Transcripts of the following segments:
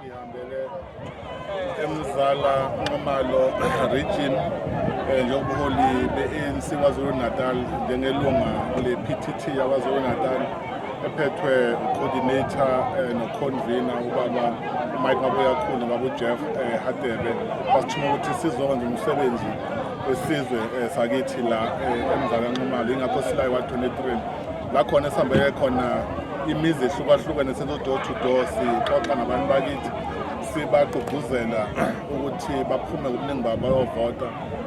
sihambele eMzala Nxumalo region njengobuholi be-ANC KwaZulu Natal njengelunga le-PTT yaKwaZulu Natal ephethwe coordinator no-convener ubaba uMike Mabuyakhulu baba uJeff Hadebe basithuma ukuthi sizokwenza umsebenzi wesizwe sakithi la eMzala Nxumalo ingakho sila wa-23 la khona esihambele khona imizi ehlukahlukene senzo door to door sixoxa nabantu bakithi sibagqugquzela ukuthi baphume ngobuningi babo bayovota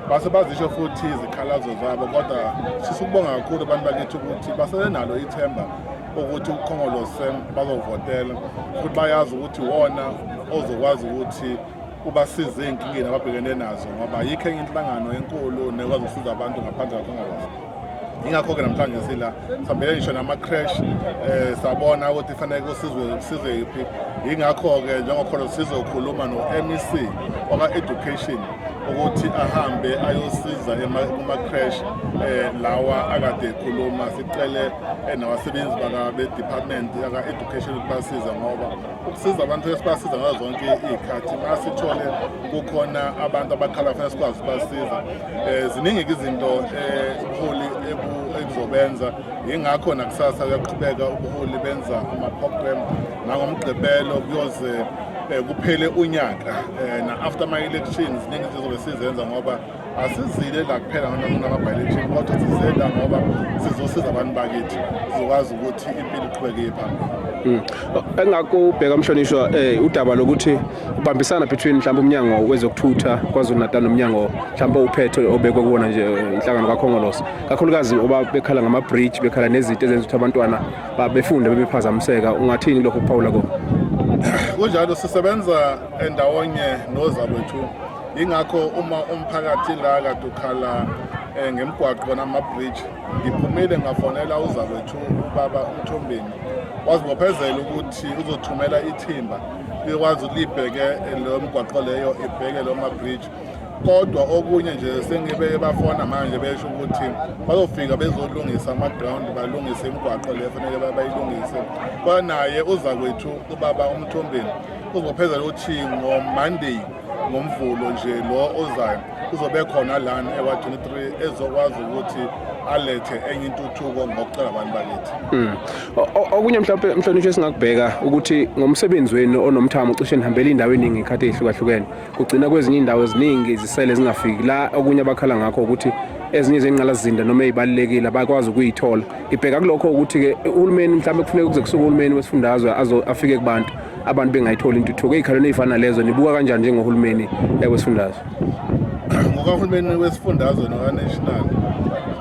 base bazisho futhi izikhalazo zabo kodwa sisukubonga kakhulu abantu bakithi ukuthi basenalo ithemba ukuthi uKhongolose bazovotela futhi bayazi ukuthi wona ozokwazi ukuthi ubasize izinkingeni ababhekene nazo ngoba yikho enye inhlangano enkulu nekwazi ukusiza abantu ngaphandle kaKhongolose. Ingakho-ke namhlanje sila sihambele ngisho nama-crash sabona ukuthi fanele kusizwe yiphi. Ingakho-ke njengokhona sizokhuluma no-MEC waka-education ukuthi ahambe ayosiza kuma-crash lawa akade ekhuluma sicele nabasebenzi be-department yaka-education ukuthi basiza ngoba ukusiza abantu esibasiza ngazo zonke iy'khathi masithole kukhona abantu abakhala fanele sikwazi ukubasiza. Ziningi izinto ubuholi ekuzobenza ingakho nakusasa kuyaqhubeka ubuholi benza ama-program nangomgqibelo kuyoze kuphele unyaka na after my-elections ziningi sizobe sizenza ngoba asizile la kuphela nama-by-election kodwa sizela ngoba sizosiza abantu bakithi sizokwazi ukuthi impilo iqhubeke phambili. Engakubheka mhlonishwa udaba lokuthi ubambisana between mhlawumbe umnyango wezokuthutha KwaZulu Natal nomnyango mhlawumbe uphethe obekwe kuwona nje inhlangano kaKhongolose kakhulukazi oba bekhala ngama-bridge bekhala nezinto ezenza ukuthi abantwana befunde bebephazamiseka ungathini lokho kuphawula ko? Kunjalo sisebenza endawonye nozabethu ingakho uma umphakathi la kade ukhala ngemgwaqo nama-bridge ngiphumile ngafonela uzabethu ubaba uMthombeni wazibophezela ukuthi uzothumela ithimba likwazi libheke leyo mgwaqo leyo ibheke leyo ma-bridge kodwa okunye nje sengibe bafona manje besho ukuthi bazofika bezolungisa ama-ground balungise imigwaqo leyo fanele bayilungise kodwa naye uzakwethu ubaba uMthombeni uzibophezela ukuthi ngo-Monday ngomvulo nje lo ozayo uzobe khona lana ewa-23 ezokwazi ukuthi alethe enye intuthuko ngokucela abantu bakithi. Okunye mhlawumbe mhlonishwa esingakubheka ukuthi ngomsebenzi wenu onomthamo ucishe nihambele indawo eningi ikhathi ehlukahlukene kugcina kwezinye indawo eziningi zisele zingafiki la okunye abakhala ngakho ukuthi ezinye zengqalazinda noma ezibalekile bakwazi ukuyithola. Ibheka kulokho ukuthi ke uhulumeni mhlawumbe kufuneka kuze kusuka uhulumeni wesifundazwe afike kubantu abantu bengayithola intuthuko ezikhalweni ezifana lezo nibuka kanjani njengohulumeni wesifundazwe? Ngokahulumeni wesifundazwe noka-national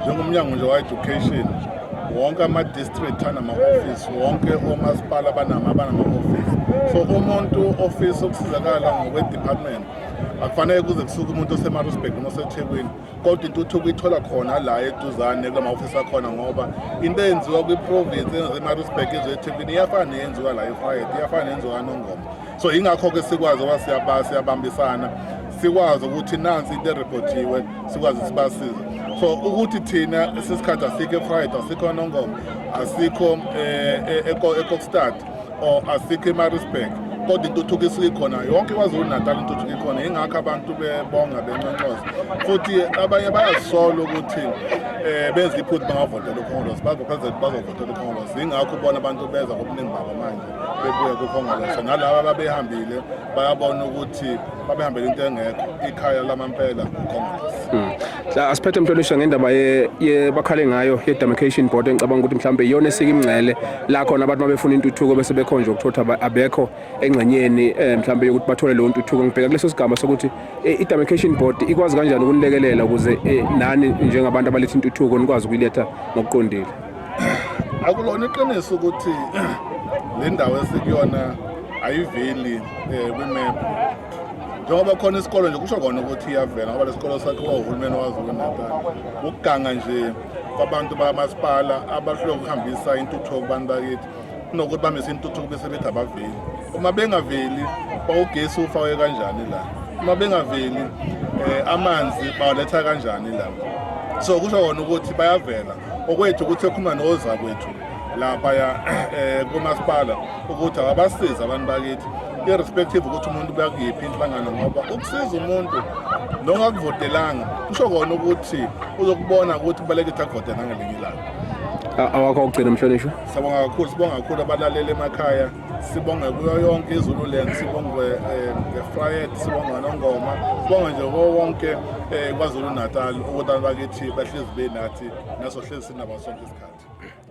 njengomnyango nje wa-education wonke ama-district anama-office wonke omasipala banama-office so umuntu office ukusizakala ngokwe-department akufanele kuze kusuke umuntu osemarisburg noma oseThekwini kodwa intuthuko ithola khona la eduzane kulama-office akhona ngoba into eyenziwa kwi-province emarisburg ezeThekwini iyafana neyenziwa la eFreyheim iyafana neyenziwa kaNongoma so ingakho-ke sikwazi ukuba siyabambisana sikwazi ukuthi nansi into ereportiwe sikwazi sibasize so ukuthi thina sisikhathi asikho eFreyheim asikho eNongoma asikho eKokstad or asikho eMaritzburg kodwa intuthuko isuke ikhona yonke KwaZulu Natal intuthuko ikhona ingakho abantu bebonga benconcoza futhi abanye bayazisola ukuthi benza iphutha bangavotela uKhongolose bazovotela uKhongolose ingakho ubona abantu beza ngobuningi babo manje bebuye kuKhongolose nalabo ababehambile bayabona ukuthi babehambele into engekho ikhaya lamampela uKhongolose. Asiphethe mhlonishwa ngendaba bakhale ngayo ye-demarcation board engicabanga ukuthi mhlawumbe iyona esika imngcele la khona abantu mabefuna intuthuko bese bekhonje ukuthotha abekho engcenyeni mhlawumbe yokuthi bathole leyo ntuthuko. Ngibheka kuleso sigaba sokuthi i-demarcation board ikwazi kanjani ukunilekelela ukuze nani njengabantu abaletha intuthuko nikwazi ukuyiletha ngokuqondile? Akulona iqiniso ukuthi le ndawo esikuyona ayiveli kwimap njengoba khona isikole nje kusho kona ukuthi iyavela ngoba lesikole sakhiwa uhulumeni waZulu Natal ukuganga nje kwabantu bamasipala abahluleka ukuhambisa intuthuko kubantu bakithi kunokuthi bamise intuthuko bese bethi abaveli. Uma bengaveli ugesi ufake kanjani la, uma bengaveli amanzi bawaletha kanjani la, so kusho kona ukuthi bayavela okwethu ukuthi ekhuluma nozakwethu laphaya kumasipala ukuthi abasiza abantu bakithi irrespective ukuthi umuntu uyakuyiphi inhlangano, ngoba ukusiza umuntu nongakuvotelanga kusho kona ukuthi uzokubona ukuthi kubalekile akuvote nangelinye ilanga. Awakho ukugcina Mhlonishwa? Sibonga kakhulu abalaleli emakhaya, sibonge kuyo yonke iZululand, sibonge ngeFriday, sibonge noNgoma, sibonge nje wonke KwaZulu Natal ukuthi bakithi bahlezi benathi naso hlezi sinabo sonke isikhathi.